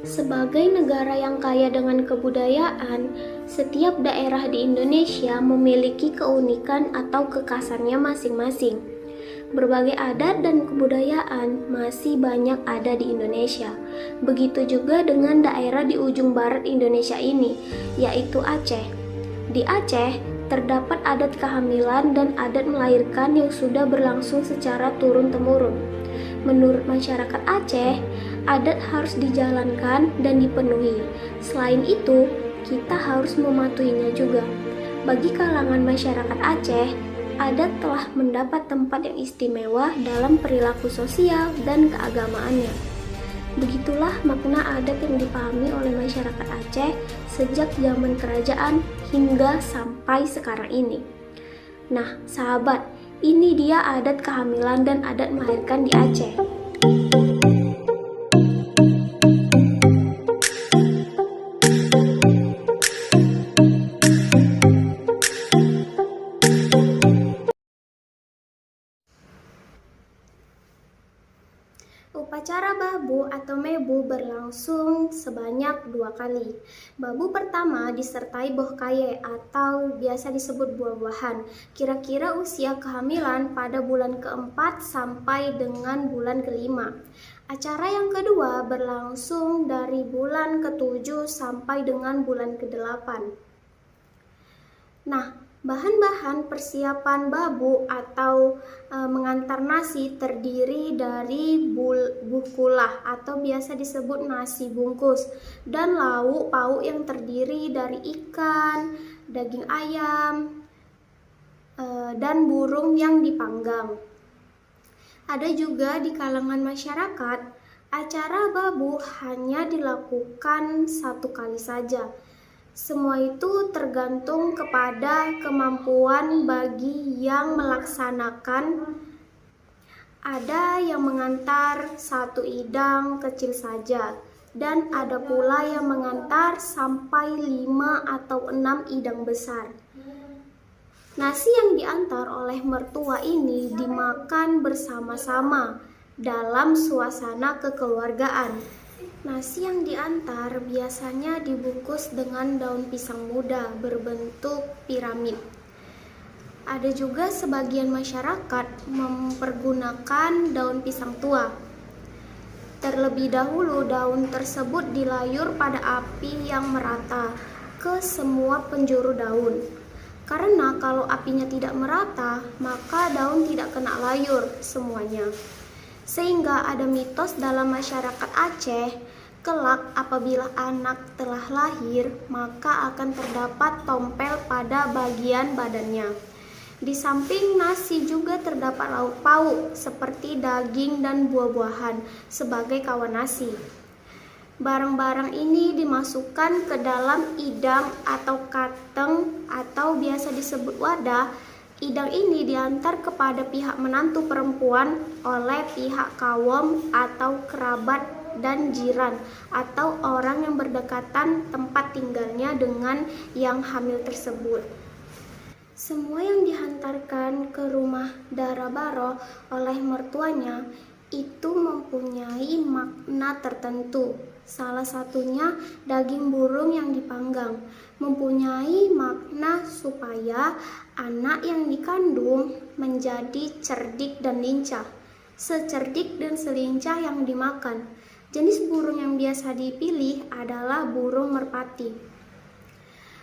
Sebagai negara yang kaya dengan kebudayaan, setiap daerah di Indonesia memiliki keunikan atau kekhasannya masing-masing. Berbagai adat dan kebudayaan masih banyak ada di Indonesia. Begitu juga dengan daerah di ujung barat Indonesia ini, yaitu Aceh. Di Aceh, terdapat adat kehamilan dan adat melahirkan yang sudah berlangsung secara turun-temurun. Menurut masyarakat Aceh, adat harus dijalankan dan dipenuhi. Selain itu, kita harus mematuhinya juga. Bagi kalangan masyarakat Aceh, adat telah mendapat tempat yang istimewa dalam perilaku sosial dan keagamaannya. Begitulah makna adat yang dipahami oleh masyarakat Aceh sejak zaman kerajaan hingga sampai sekarang ini. Nah, sahabat, ini dia adat kehamilan dan adat melahirkan di Aceh. Upacara babu atau mebu berlangsung sebanyak 2 kali. Babu pertama disertai boh kaye atau biasa disebut buah-buahan. Kira-kira usia kehamilan pada bulan keempat sampai dengan bulan kelima. Acara yang kedua berlangsung dari bulan ke-7 sampai dengan bulan ke-8. Nah, bahan-bahan persiapan babu atau mengantar nasi terdiri dari bukulah atau biasa disebut nasi bungkus dan lauk pauk yang terdiri dari ikan, daging ayam, dan burung yang dipanggang. Ada juga di kalangan masyarakat, acara babu hanya dilakukan 1 kali saja. Semua itu tergantung kepada kemampuan bagi yang melaksanakan. Ada yang mengantar 1 idang kecil saja, dan ada pula yang mengantar sampai 5 atau 6 idang besar. Nasi yang diantar oleh mertua ini dimakan bersama-sama dalam suasana kekeluargaan. Nasi yang diantar biasanya dibungkus dengan daun pisang muda berbentuk piramid. Ada juga sebagian masyarakat mempergunakan daun pisang tua. Terlebih dahulu daun tersebut dilayur pada api yang merata ke semua penjuru daun. Karena kalau apinya tidak merata, maka daun tidak kena layur semuanya. Sehingga ada mitos dalam masyarakat Aceh, kelak apabila anak telah lahir, maka akan terdapat tompel pada bagian badannya. Di samping nasi juga terdapat lauk pauk seperti daging dan buah-buahan sebagai kawan nasi. Barang-barang ini dimasukkan ke dalam idang atau kateng atau biasa disebut wadah. Idang ini diantar kepada pihak menantu perempuan oleh pihak kawom atau kerabat dan jiran atau orang yang berdekatan tempat tinggalnya dengan yang hamil tersebut. Semua yang dihantarkan ke rumah Dara Baro oleh mertuanya itu mempunyai makna tertentu. Salah satunya daging burung yang dipanggang mempunyai makna supaya anak yang dikandung menjadi cerdik dan lincah, secerdik dan selincah yang dimakan. Jenis burung yang biasa dipilih adalah burung merpati.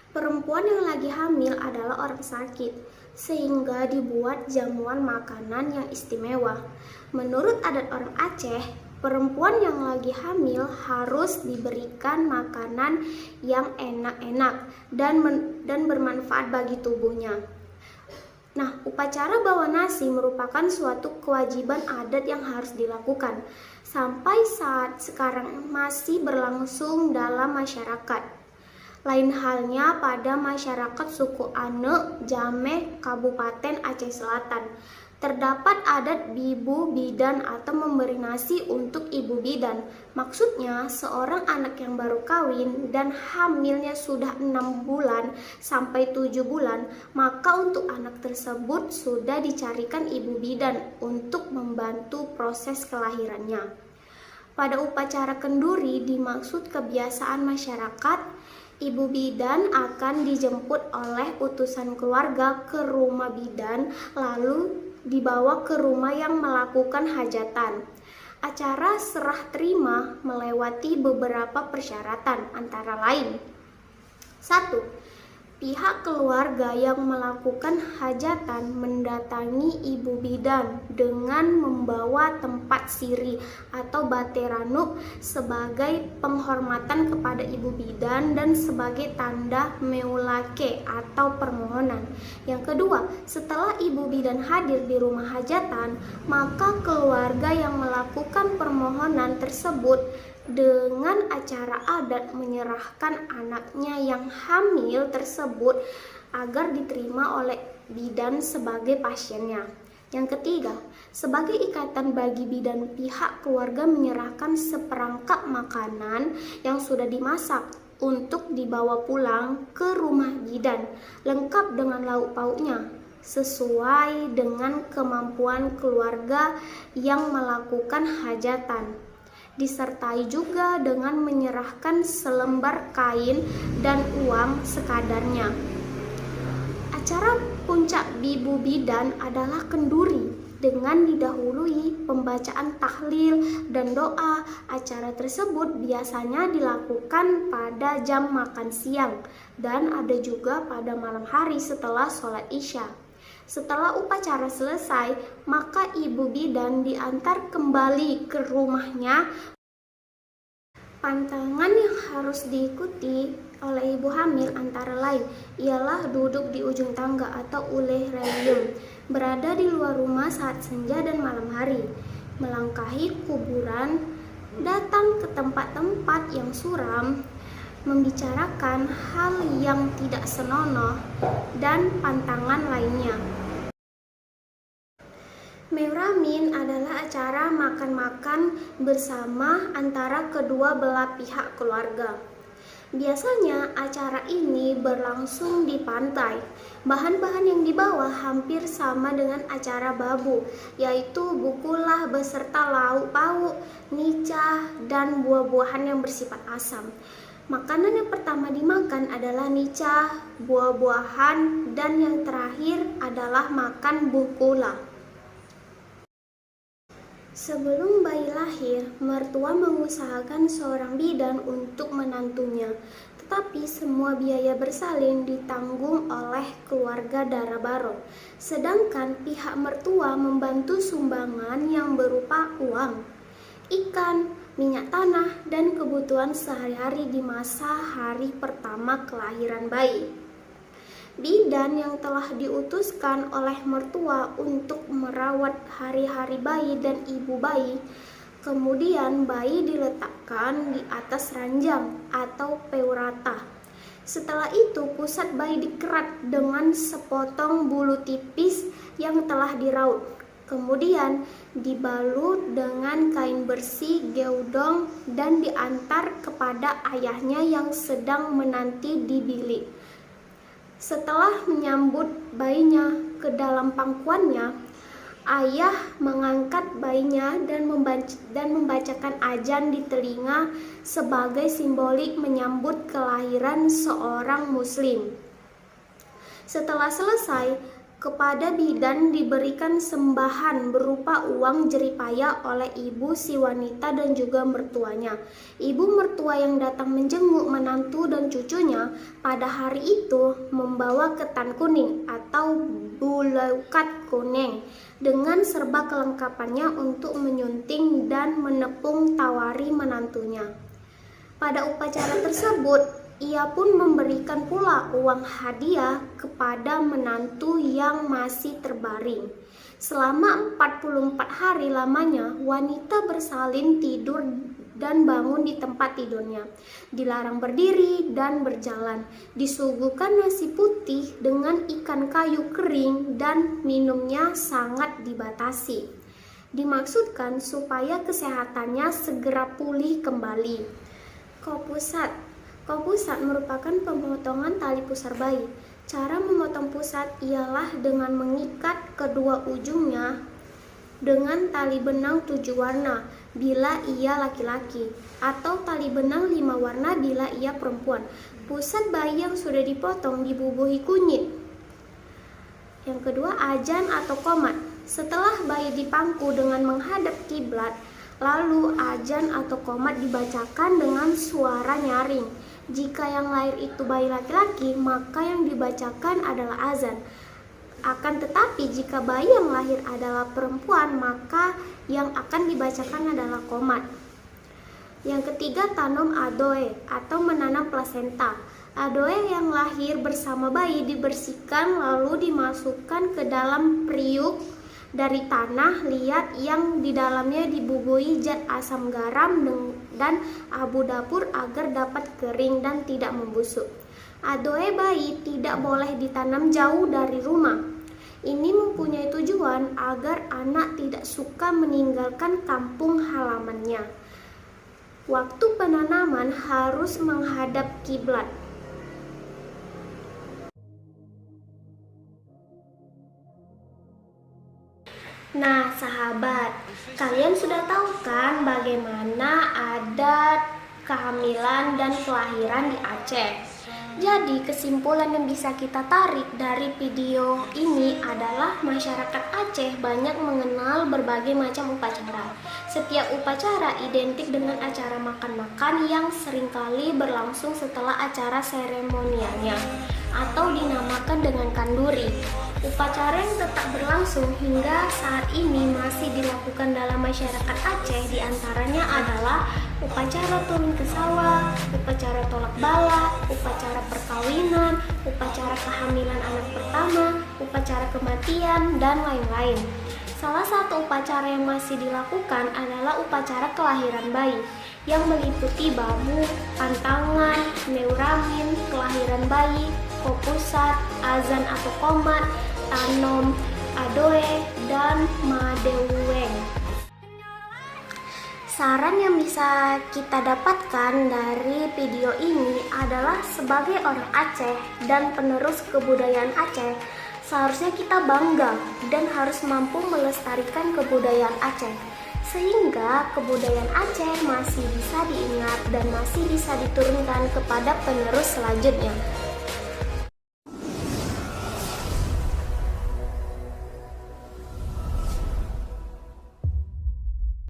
Perempuan yang lagi hamil adalah orang sakit, sehingga dibuat jamuan makanan yang istimewa. Menurut adat orang Aceh, perempuan yang lagi hamil harus diberikan makanan yang enak-enak dan bermanfaat bagi tubuhnya. Nah, upacara bawa nasi merupakan suatu kewajiban adat yang harus dilakukan. Sampai saat sekarang masih berlangsung dalam masyarakat. Lain halnya pada masyarakat suku Ane, Jameh, Kabupaten Aceh Selatan. Terdapat adat bibu bidan atau memberi nasi untuk ibu bidan. Maksudnya seorang anak yang baru kawin dan hamilnya sudah 6 bulan sampai 7 bulan, maka untuk anak tersebut sudah dicarikan ibu bidan untuk membantu proses kelahirannya. Pada upacara kenduri dimaksud kebiasaan masyarakat. Ibu bidan akan dijemput oleh utusan keluarga ke rumah bidan, lalu dibawa ke rumah yang melakukan hajatan. Acara serah terima melewati beberapa persyaratan, antara lain: 1. Pihak keluarga yang melakukan hajatan mendatangi ibu bidan dengan membawa tempat siri atau bateranuk sebagai penghormatan kepada ibu bidan dan sebagai tanda meulake atau permohonan. Yang kedua, setelah ibu bidan hadir di rumah hajatan, maka keluarga yang melakukan permohonan tersebut dengan acara adat menyerahkan anaknya yang hamil tersebut agar diterima oleh bidan sebagai pasiennya. Yang ketiga, sebagai ikatan bagi bidan, pihak keluarga menyerahkan seperangkap makanan yang sudah dimasak untuk dibawa pulang ke rumah bidan, lengkap dengan lauk pauknya, sesuai dengan kemampuan keluarga yang melakukan hajatan. Disertai juga dengan menyerahkan selembar kain dan uang sekadarnya. Acara puncak ibu bidan adalah kenduri dengan didahului pembacaan tahlil dan doa. Acara tersebut biasanya dilakukan pada jam makan siang dan ada juga pada malam hari setelah sholat Isya. Setelah upacara selesai, maka ibu bidan diantar kembali ke rumahnya. Pantangan yang harus diikuti oleh ibu hamil antara lain ialah duduk di ujung tangga atau uleh relium, berada di luar rumah saat senja dan malam hari, melangkahi kuburan, datang ke tempat-tempat yang suram, membicarakan hal yang tidak senonoh, dan pantangan lainnya. Meramin adalah acara makan-makan bersama antara kedua belah pihak keluarga. Biasanya acara ini berlangsung di pantai. Bahan-bahan yang dibawa hampir sama dengan acara babu, yaitu bukulah beserta lauk pauk, nica, dan buah-buahan yang bersifat asam. Makanan yang pertama dimakan adalah nica, buah-buahan, dan yang terakhir adalah makan bukula. Sebelum bayi lahir, mertua mengusahakan seorang bidan untuk menantunya, tetapi semua biaya bersalin ditanggung oleh keluarga Dara Baro. Sedangkan pihak mertua membantu sumbangan yang berupa uang, ikan, minyak tanah, dan kebutuhan sehari-hari di masa hari pertama kelahiran bayi. Bidan yang telah diutuskan oleh mertua untuk merawat hari-hari bayi dan ibu bayi. Kemudian bayi diletakkan di atas ranjang atau peurata. Setelah itu pusat bayi dikerat dengan sepotong bulu tipis yang telah diraut. Kemudian dibalut dengan kain bersih geudong dan diantar kepada ayahnya yang sedang menanti di bilik. Setelah menyambut bayinya ke dalam pangkuannya, ayah mengangkat bayinya dan membacakan adzan di telinga sebagai simbolik menyambut kelahiran seorang muslim. Setelah selesai, kepada bidan diberikan sembahan berupa uang jeripaya oleh ibu si wanita dan juga mertuanya. Ibu mertua yang datang menjenguk menantu dan cucunya pada hari itu membawa ketan kuning atau bulaukat kuning dengan serba kelengkapannya untuk menyunting dan menepung tawari menantunya. Pada upacara tersebut, ia pun memberikan pula uang hadiah kepada menantu yang masih terbaring. Selama 44 hari lamanya, wanita bersalin tidur dan bangun di tempat tidurnya. Dilarang berdiri dan berjalan. Disuguhkan nasi putih dengan ikan kayu kering dan minumnya sangat dibatasi. Dimaksudkan supaya kesehatannya segera pulih kembali. Kopusat merupakan pemotongan tali pusar bayi. Cara memotong pusat ialah dengan mengikat kedua ujungnya dengan tali benang 7 warna bila ia laki-laki, atau tali benang 5 warna bila ia perempuan. Pusat bayi yang sudah dipotong dibubuhi kunyit. Yang kedua, azan atau qomat. Setelah bayi dipangku dengan menghadap kiblat, lalu azan atau qomat dibacakan dengan suara nyaring. Jika yang lahir itu bayi laki-laki, maka yang dibacakan adalah azan. Akan tetapi jika bayi yang lahir adalah perempuan, maka yang akan dibacakan adalah qomat. Yang ketiga, tanam adoe atau menanam plasenta. Adoe yang lahir bersama bayi dibersihkan lalu dimasukkan ke dalam periuk dari tanah liat yang di dalamnya dibubuhi zat asam garam dan abu dapur agar dapat kering dan tidak membusuk. Adoe bayi tidak boleh ditanam jauh dari rumah. Ini mempunyai tujuan agar anak tidak suka meninggalkan kampung halamannya. Waktu penanaman harus menghadap kiblat. Nah, sahabat, kalian sudah tahu kan bagaimana adat kehamilan dan kelahiran di Aceh? Jadi, kesimpulan yang bisa kita tarik dari video ini adalah masyarakat Aceh banyak mengenal berbagai macam upacara. Setiap upacara identik dengan acara makan-makan yang seringkali berlangsung setelah acara seremonialnya atau dinamakan dengan kanduri. Upacara yang tetap berlangsung hingga saat ini masih dilakukan dalam masyarakat Aceh diantaranya adalah upacara turun ke sawah, upacara tolak bala, upacara perkawinan, upacara kehamilan anak pertama, upacara kematian, dan lain-lain. Salah satu upacara yang masih dilakukan adalah upacara kelahiran bayi yang meliputi babu, pantangan, neuramin, kelahiran bayi, kopusat, azan atau qomat, tanom, adoe, dan madeweng. Saran yang bisa kita dapatkan dari video ini adalah sebagai orang Aceh dan penerus kebudayaan Aceh, seharusnya kita bangga dan harus mampu melestarikan kebudayaan Aceh, sehingga kebudayaan Aceh masih bisa diingat dan masih bisa diturunkan kepada penerus selanjutnya.